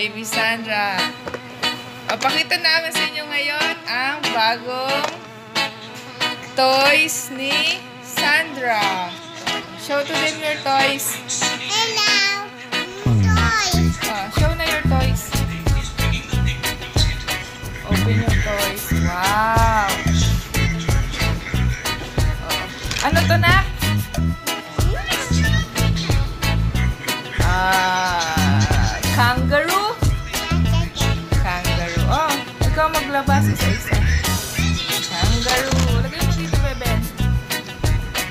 Baby Sandra. Papakita namin sa inyo ngayon ang bagong toys ni Sandra. Show to them your toys. Hello! Toys! Show na your toys. Open your toys. Wow! Ano to na? Kangaroo? Kangaroo. Oh, ikaw maglabas isa-isa. Kangaroo. Lagay mo dito, bebe.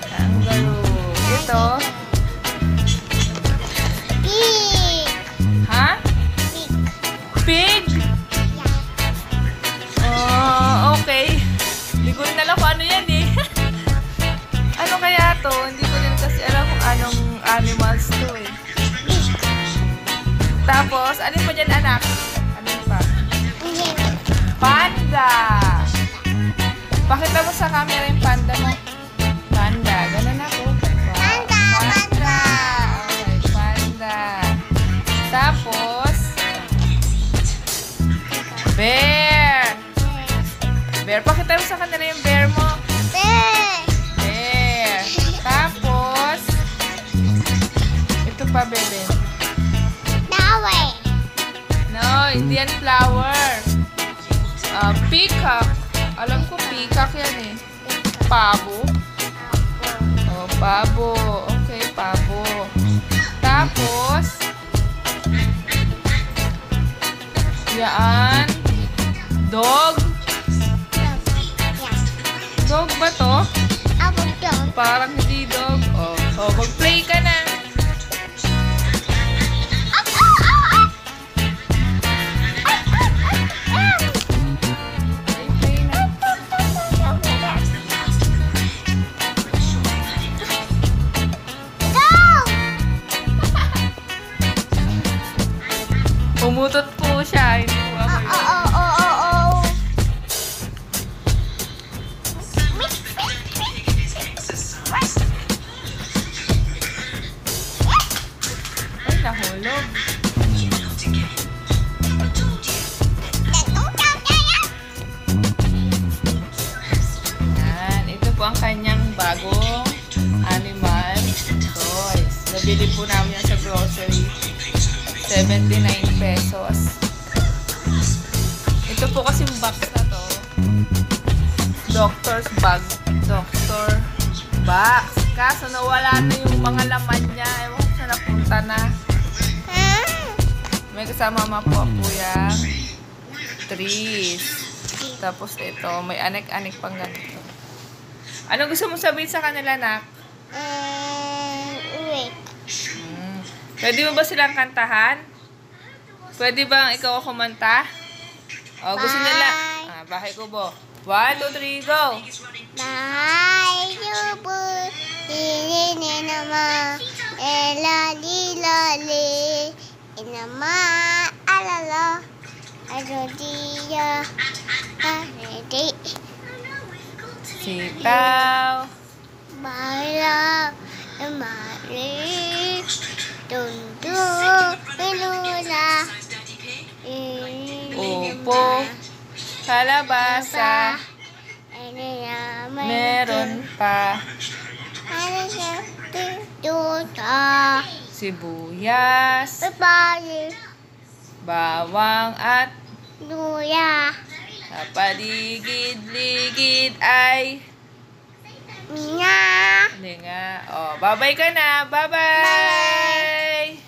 Kangaroo. Ito. Pig! Ha? Pig! Pig? Oh, okay. Hindi ko rin alam kung ano yan eh. Ano kaya to? Hindi ko rin kasi alam kung anong animals to eh. Tapos, ano pa dyan, anak? Ano pa? Panda! Pakita mo sa camera yung panda mo. Panda. Ganun ako. Wow. Panda! Panda! Okay, panda. Tapos, bear! Bear. Pakita mo sa kanila yung bear mo. Pig! Bear. Tapos, ito pa, bebe. Flower! No, hindi yan flower. Peacock. Alam ko peacock yan eh. Pabo. Oh, pabo. Okay, pabo. Tapos, yan. Dog. Dog ba to? Ako dog. Parang hindi dog. Oh, mag-play ka na. Umutot po siya. Hindi po ako yun. Ay, nahulog. Yan. Ito po ang kanyang bagong animal toys. Nabili po namin yan sa grocery. 79 pesos. Ito po kasing box na to. Doctor's bag. Doctor box. Kaso nawala na yung mga laman niya. Ewan ko saan napunta na. May kasama po yung trees. Tapos ito, may anek-anek pang ganito. Ano gusto mo sabihin sa kanila, nak? Wait. Pwede mo ba silang kantahan? Pwede bang ikaw kumanta? O, gusto nila. Bahay Kubo. 1, 2, 3, go! Bahay Kubo, hindi naman, lali, inama, alala, arodiya, aredi, Sitaw. bala, mali, tundu, ilula, Upo. Kalabasa. Meron pa. Sibuyas. Bawang at Luya. sa paligid-ligid ay Mina. hindi nga. O, babay ka na. Bye-bye! Bye.